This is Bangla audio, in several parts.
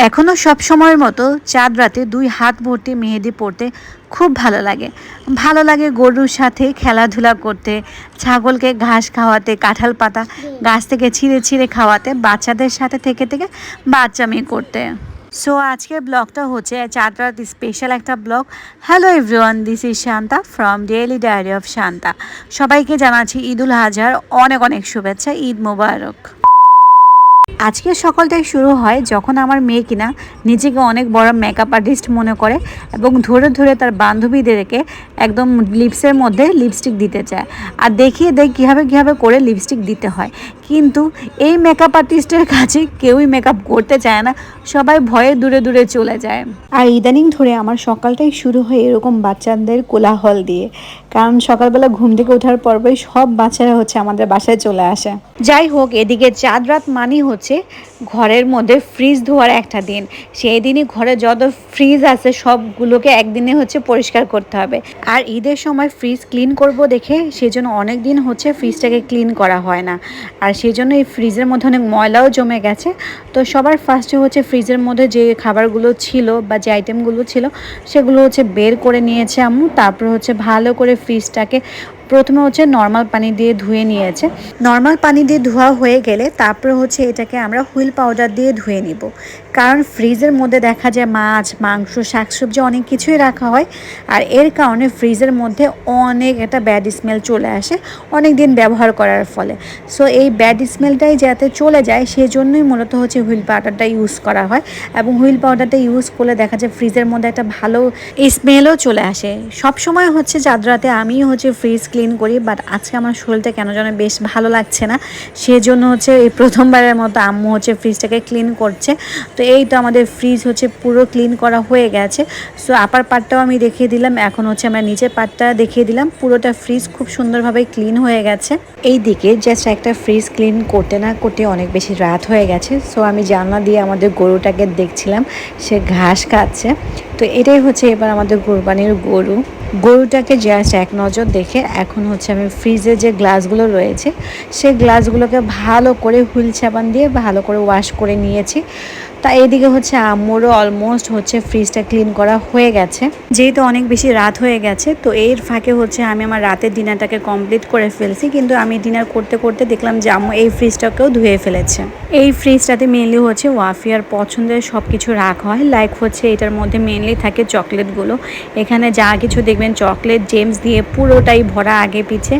এখনও সব সময়ের মতো চাঁদ রাতে 2 হাত ভর্তি মেহেদি পড়তে খুব ভালো লাগে। ভালো লাগে গরুর সাথে খেলাধুলা করতে, ছাগলকে ঘাস খাওয়াতে, কাঁঠাল পাতা গাছ থেকে ছিঁড়ে ছিঁড়ে খাওয়াতে, বাচ্চাদের সাথে থেকে থেকে বাচ্চামি করতে। সো আজকের ব্লগটা হচ্ছে চাঁদ রাত স্পেশাল একটা blog. Hello everyone, this is Shanta from daily diary of Shanta. সবাইকে জানাচ্ছি ঈদুল আজহার অনেক অনেক শুভেচ্ছা, ঈদ মোবারক। আজকের সকালটাই শুরু হয় যখন আমার মেয়ে কিনা নিজেকে অনেক বড় মেকআপ আর্টিস্ট মনে করে এবং ধরে ধরে তার বান্ধবীদেরকে একদম লিপসের মধ্যে লিপস্টিক দিতে চায় আর দেখিয়ে দেয় কীভাবে কীভাবে করে লিপস্টিক দিতে হয়। কিন্তু এই মেকআপ আর্টিস্টের কাছে কেউই মেকআপ করতে চায় না, সবাই ভয়ে দূরে দূরে চলে যায়। আর ইদানিং ধরে আমার সকালটাই শুরু হয় এরকম বাচ্চাদের কোলাহল দিয়ে, কারণ সকালবেলা ঘুম থেকে ওঠার পরপরই সব বাচ্চারা হচ্ছে আমাদের বাসায় চলে আসে। যাই হোক, এদিকে চাঁদ রাত মানেই হচ্ছে ঘরের মধ্যে ফ্রিজ ধোয়ার একটা দিন। সেই দিনই ঘরে যত ফ্রিজ আছে সবগুলোকে একদিনে হচ্ছে পরিষ্কার করতে হবে। আর ঈদের সময় ফ্রিজ ক্লিন করব দেখে সেজন্য অনেক দিন হচ্ছে ফ্রিজটাকে ক্লিন করা হয় না, আর সেই জন্য এই ফ্রিজের মধ্যে অনেক ময়লাও জমে গেছে। তো সবার ফার্স্টে হচ্ছে ফ্রিজের মধ্যে যে খাবারগুলো ছিল বা যে আইটেমগুলো ছিল সেগুলো হচ্ছে বের করে নিয়েছে আম্মু। তারপর হচ্ছে ভালো করে ফ্রিজটাকে প্রথমে হচ্ছে নর্মাল পানি দিয়ে ধুয়ে নিয়েছে। নর্মাল পানি দিয়ে ধোয়া হয়ে গেলে তারপরে হচ্ছে এটাকে আমরা হুইল পাউডার দিয়ে ধুয়ে নিব, কারণ ফ্রিজের মধ্যে দেখা যায় মাছ, মাংস, শাকসবজি অনেক কিছুই রাখা হয়, আর এর কারণে ফ্রিজের মধ্যে অনেক একটা ব্যাড স্মেল চলে আসে অনেক দিন ব্যবহার করার ফলে। সো এই ব্যাড স্মেলটাই যাতে চলে যায় সেজন্যই মূলত হচ্ছে হুইল পাউডারটা ইউজ করা হয়, এবং হুইল পাউডারটা ইউজ করলে দেখা যায় ফ্রিজের মধ্যে একটা ভালো স্মেলও চলে আসে। সব সময় হচ্ছে চাঁদ রাতে আমি হচ্ছে ফ্রিজ ক্লিন করি, বাট আজকে আমার শরীরটা কেন যেন বেশ ভালো লাগছে না, সেজন্য হচ্ছে এই প্রথমবারের মতো আম্মু হচ্ছে ফ্রিজটাকে ক্লিন করছে। তো এই তো আমাদের ফ্রিজ হচ্ছে পুরো ক্লিন করা হয়ে গেছে। সো আপার পার্টটাও আমি দেখিয়ে দিলাম, এখন হচ্ছে আমরা নিচের পার্টটা দেখিয়ে দিলাম। পুরোটা ফ্রিজ খুব সুন্দরভাবে ক্লিন হয়ে গেছে। এই দিকে জাস্ট একটা ফ্রিজ ক্লিন করতে না করতে অনেক বেশি রাত হয়ে গেছে। সো আমি জানলা দিয়ে আমাদের গরুটাকে দেখছিলাম, সে ঘাস খাচ্ছে। তো এটাই হচ্ছে এবার আমাদের কোরবানির গরুটাকে জাস্ট এক নজর দেখে এখন হচ্ছে আমি ফ্রিজে যে গ্লাসগুলো রয়েছে সেই গ্লাসগুলোকে ভালো করে হুইল সাবান দিয়ে ভালো করে ওয়াশ করে নিয়েছি। তা এইদিকে হচ্ছে আম্মুরও অলমোস্ট হচ্ছে ফ্রিজটা ক্লিন করা হয়ে গেছে, যেহেতু অনেক বেশি রাত হয়ে গেছে। তো এর ফাঁকে হচ্ছে আমি আমার রাতের ডিনারটাকে কমপ্লিট করে ফেলছি, কিন্তু আমি ডিনার করতে করতে দেখলাম যে আম্মু এই ফ্রিজটাকেও ধুয়ে ফেলেছে। এই ফ্রিজটাতে মেনলি হচ্ছে ওয়াফিয়ার পছন্দের সব কিছু রাখা হয়, লাইক হচ্ছে এটার মধ্যে মেনলি থাকে চকলেটগুলো। এখানে যা কিছু দেখবেন চকলেট জেমস দিয়ে পুরোটাই ভরা আগে পিছে।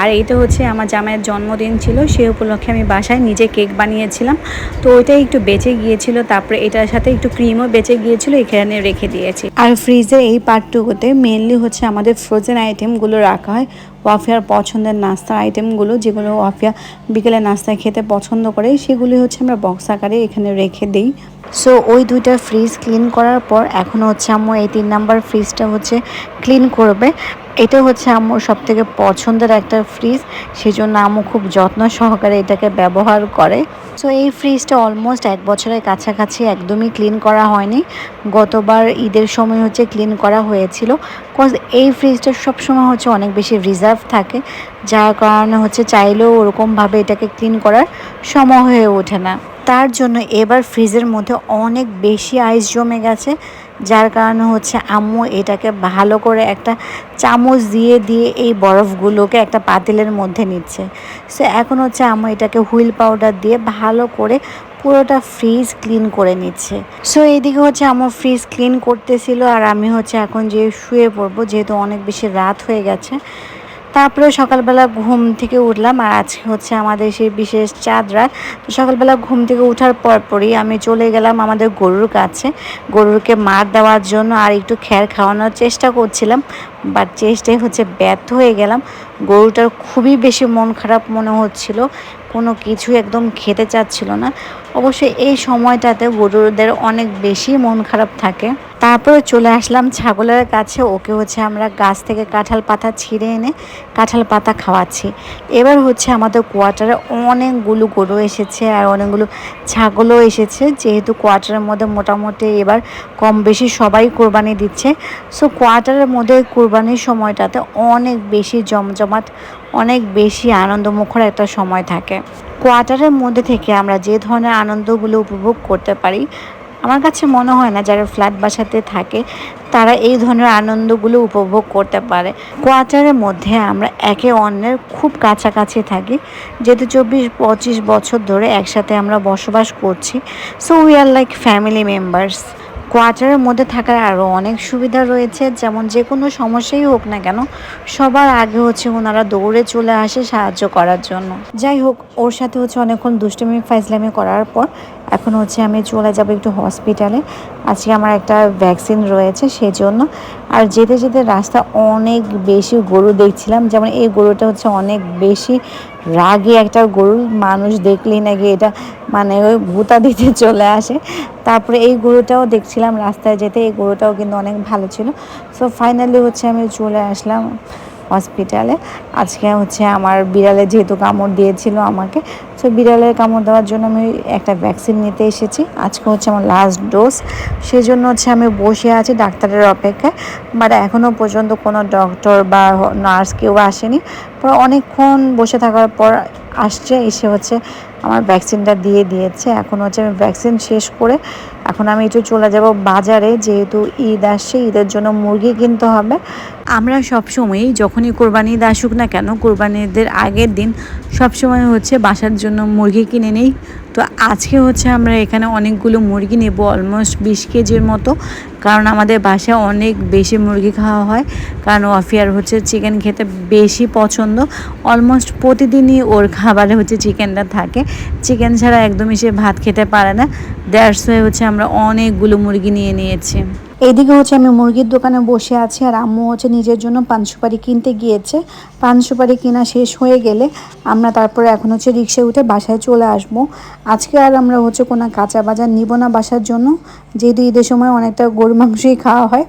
আর এইটা হচ্ছে আমার জামাইয়ের জন্মদিন ছিল, সে উপলক্ষে আমি বাসায় নিজে কেক বানিয়েছিলাম, তো ওইটাই একটু বেঁচে গিয়েছিল। তারপরে এটার সাথে একটু ক্রিমও বেঁচে গিয়েছিল, এখানে রেখে দিয়েছি। আর ফ্রিজে এই পার্টটুকুতে মেনলি হচ্ছে আমাদের ফ্রোজেন আইটেমগুলো রাখা হয়, ওয়াফিয়ার পছন্দের নাস্তার আইটেমগুলো, যেগুলো ওয়াফিয়া বিকেলে নাস্তায় খেতে পছন্দ করে সেগুলি হচ্ছে আমরা বক্স আকারে এখানে রেখে দিই। সো ওই দুইটা ফ্রিজ ক্লিন করার পর এখন হচ্ছে আম্মু এই 3 নাম্বার ফ্রিজটা হচ্ছে ক্লিন করবে। এটা হচ্ছে আম্মুর সব থেকে পছন্দের একটা ফ্রিজ, সেজন্য আম্মু খুব যত্ন সহকারে এটাকে ব্যবহার করে। সো এই ফ্রিজটা অলমোস্ট 1 বছরের কাছাকাছি একদমই ক্লিন করা হয়নি, গতবার ঈদের সময় হচ্ছে ক্লিন করা হয়েছিল। কজ এই ফ্রিজটা সবসময় হচ্ছে অনেক বেশি রিজার্ভ থাকে, যার কারণে হচ্ছে চাইলেও ওরকমভাবে এটাকে ক্লিন করার সময় হয়ে ওঠে না। তার জন্য এবার ফ্রিজের মধ্যে অনেক বেশি আইস জমে গেছে, যার কারণে হচ্ছে আম্মু এটাকে ভালো করে একটা চামচ দিয়ে দিয়ে এই বরফগুলোকে একটা পাতিলের মধ্যে নিচ্ছে। সো এখন হচ্ছে আম্মু এটাকে হুইল পাউডার দিয়ে ভালো করে পুরোটা ফ্রিজ ক্লিন করে নিচ্ছে। সো এইদিকে হচ্ছে আমার ফ্রিজ ক্লিন করতেছিল, আর আমি হচ্ছে এখন যে শুয়ে পড়বো, যেহেতু অনেক বেশি রাত হয়ে গেছে। তারপরে সকালবেলা ঘুম থেকে উঠলাম, আর আজকে হচ্ছে আমাদের সেই বিশেষ চাঁদ রাত। তো সকালবেলা ঘুম থেকে ওঠার পরপরই আমি চলে গেলাম আমাদের গরুর কাছে, গরুকে মার দেওয়ার জন্য আর একটু খ্যার খাওয়ানোর চেষ্টা করছিলাম, বাট চেষ্টায় হচ্ছে ব্যর্থ হয়ে গেলাম। গরুটার খুবই বেশি মন খারাপ মনে হচ্ছিল, কোনো কিছু একদম খেতে চাচ্ছিল না। অবশ্যই এই সময়টাতে গরুদের অনেক বেশি মন খারাপ থাকে। তারপরে চলে আসলাম ছাগলের কাছে, ওকে হচ্ছে আমরা গাছ থেকে কাঁঠাল পাতা ছিঁড়ে এনে কাঁঠাল পাতা খাওয়াচ্ছি। এবার হচ্ছে আমাদের কোয়ার্টারে অনেকগুলো গরু এসেছে আর অনেকগুলো ছাগলও এসেছে, যেহেতু কোয়ার্টারের মধ্যে মোটামুটি এবার কম বেশি সবাই কোরবানি দিচ্ছে। সো কোয়ার্টারের মধ্যে কোরবানির সময়টাতে অনেক বেশি জমজমাট, অনেক বেশি আনন্দমুখর একটা সময় থাকে। কোয়ার্টারের মধ্যে থেকে আমরা যে ধরনের আনন্দগুলো উপভোগ করতে পারি আমার কাছে মনে হয় না যারা ফ্ল্যাট বাসাতে থাকে তারা এই ধরনের আনন্দগুলো উপভোগ করতে পারে। কোয়ার্টারের মধ্যে আমরা একে অন্যের খুব কাছাকাছি থাকি, যেহেতু 24-25 বছর ধরে একসাথে আমরা বসবাস করছি। So we are like family members. কোয়ার্টারের মধ্যে থাকার আরও অনেক সুবিধা রয়েছে, যেমন যে কোনো সমস্যাই হোক না কেন সবার আগে হচ্ছে ওনারা দৌড়ে চলে আসে সাহায্য করার জন্য। যাই হোক, ওর সাথে হচ্ছে অনেকক্ষণ দুষ্টুমি ফাইজলামি করার পর এখন হচ্ছে আমি চলে যাব একটু হসপিটালে। আজকে আমার একটা ভ্যাকসিন রয়েছে সেজন্য। আর যেতে যেতে রাস্তা অনেক বেশি গরু দেখছিলাম, যেমন এই গরুটা হচ্ছে অনেক বেশি রাগী একটা গরু, মানুষ দেখলেই নাকি এটা মানে ওই ভূতা দিতে চলে আসে। তারপরে এই গরুটাও দেখছিলাম রাস্তায় যেতে, এই গরুটাও কিন্তু অনেক ভালো ছিল। সো ফাইনালি হচ্ছে আমি চলে আসলাম হসপিটালে। আজকে হচ্ছে আমার বিড়ালে যেহেতু কামড় দিয়েছিল আমাকে, সো বিড়ালের কামড় দেওয়ার জন্য আমি একটা ভ্যাকসিন নিতে এসেছি। আজকে হচ্ছে আমার লাস্ট ডোজ, সেজন্য হচ্ছে আমি বসে আছি ডাক্তারের অপেক্ষায়। বাট এখনও পর্যন্ত কোনো ডক্টর বা নার্স কেউ আসেনি। পর অনেকক্ষণ বসে থাকার পর আসছে, এসে হচ্ছে আমার ভ্যাকসিনটা দিয়ে দিয়েছে। এখন হচ্ছে আমি ভ্যাকসিন শেষ করে এখন আমি একটু চলে যাব বাজারে, যেহেতু ঈদ আসছে, ঈদের জন্য মুরগি কিনতে হবে। আমরা সবসময়ই যখনই কোরবানি ঈদ আসুক না কেন, কোরবানি ঈদের আগের দিন সবসময় হচ্ছে বাসার জন্য মুরগি কিনে নিই। তো আজকে হচ্ছে আমরা এখানে অনেকগুলো মুরগি নেব, অলমোস্ট 20 কেজির মতো, কারণ আমাদের বাসায় অনেক বেশি মুরগি খাওয়া হয়। কারণ ওয়াফিয়ার হচ্ছে চিকেন খেতে বেশি পছন্দ, অলমোস্ট প্রতিদিনই ওর খাবারে হচ্ছে চিকেনটা থাকে। চিকেন ছাড়া একদমই সে ভাত খেতে পারে না। দ্যাটস ওয়াই হচ্ছে আমরা অনেকগুলো মুরগি নিয়ে নিয়েছি। এইদিকে হচ্ছে আমি মুরগির দোকানে বসে আছি, আর আম্মু হচ্ছে নিজের জন্য পান সুপারি কিনতে গিয়েছে। পান সুপারি কেনা শেষ হয়ে গেলে আমরা তারপরে এখন হচ্ছে রিক্সায় উঠে বাসায় চলে আসবো। আজকে আর আমরা হচ্ছে কোনো কাঁচা বাজার নিব না বাসার জন্য, যেহেতু ঈদের সময় অনেকটা গরু মাংসই খাওয়া হয়।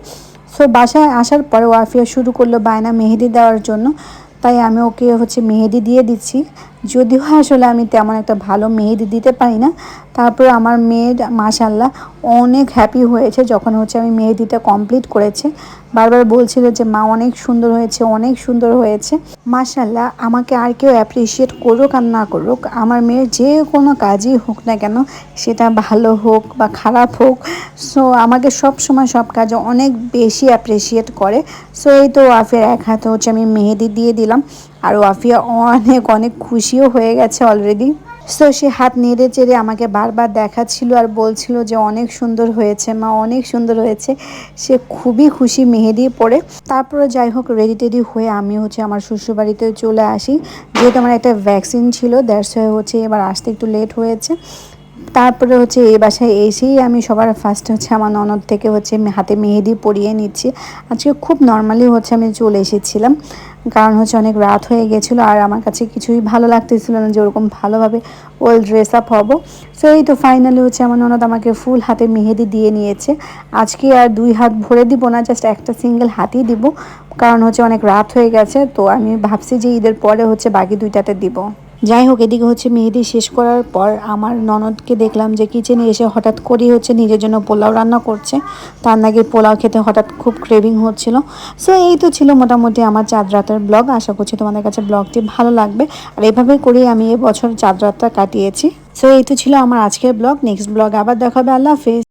সো বাসায় আসার পরে ওয়াফিয়া শুরু করলো বায়না মেহেদি দেওয়ার জন্য, তাই আমি ওকে হচ্ছে মেহেদি দিয়ে দিচ্ছি। যদিও আসলে আমি তেমন একটা ভালো মেহেদি দিতে পারি না, তারপরে আমার মেয়ের মাশাল্লাহ অনেক হ্যাপি হয়েছে যখন হচ্ছে আমি মেহেদিটা কমপ্লিট করেছে। বারবার বলছিল যে মা অনেক সুন্দর হয়েছে, অনেক সুন্দর হয়েছে। মাশাল্লাহ, আমাকে আর কেউ অ্যাপ্রিসিয়েট করুক আর না করুক, আমার মেয়ের যে কোনো কাজই হোক না কেন, সেটা ভালো হোক বা খারাপ হোক, সো আমাকে সব সময় সব কাজে অনেক বেশি অ্যাপ্রিসিয়েট করে। সো এই তো ওয়াফিয়ার এক হাতে হচ্ছে আমি মেহেদি দিয়ে দিলাম, আর ওয়াফিয়া অনেক অনেক খুশিও হয়ে গেছে অলরেডি। সো সে হাত নেড়ে চেড়ে আমাকে বারবার দেখাচ্ছিল আর বলছিল যে অনেক সুন্দর হয়েছে মা, অনেক সুন্দর হয়েছে। সে খুবই খুশি মেহেদি পরে। তারপরে যাই হোক, রেডি টেডি হয়ে আমি হচ্ছে আমার শ্বশুরবাড়িতে চলে আসি, যেহেতু আমার একটা ভ্যাকসিন ছিল, দ্যাটস ওয়াই হচ্ছে এবার আসতে একটু লেট হয়েছে। তারপরে হচ্ছে এই বাসায় এসেই আমি সবার ফার্স্টে হচ্ছে আমার ননদ থেকে হচ্ছে হাতে মেহেদি পরিয়ে নিচ্ছি। আজকে খুব নর্মালি হচ্ছে আমি চলে এসেছিলাম, কারণ হচ্ছে অনেক রাত হয়ে গেছিলো, আর আমার কাছে কিছুই ভালো লাগতেছিল না যে ওরকম ভালোভাবে ওয়েল ড্রেস আপ হবো। সো এই তো ফাইনালি হচ্ছে আমার ননদ আমাকে ফুল হাতে মেহেদি দিয়ে নিয়েছে। আজকে আর 2 হাত ভরে দিব না, জাস্ট একটা সিঙ্গেল হাতই দিব, কারণ হচ্ছে অনেক রাত হয়ে গেছে। তো আমি ভাবছি যে ঈদের পরে হচ্ছে বাকি 2টাতে দিব। যাই হোক, এদিকে হচ্ছে মেহেদি শেষ করার পর আমার ননদকে দেখলাম যে কিচেনে এসে হঠাৎ করেই হচ্ছে নিজের জন্য পোলাও রান্না করছে। তার নাকি পোলাও খেতে হঠাৎ খুব ক্রেভিং হচ্ছিল। সো এই তো ছিল মোটামুটি আমার চাঁদ রাতের ব্লগ। আশা করছি তোমাদের কাছে ব্লগটি ভালো লাগবে, আর এভাবে করেই আমি এবছর চাঁদ রাতটা কাটিয়েছি। সো এই তো ছিল আমার আজকের ব্লগ। নেক্সট ব্লগ আবার দেখা হবে। আল্লাহ হাফেজ।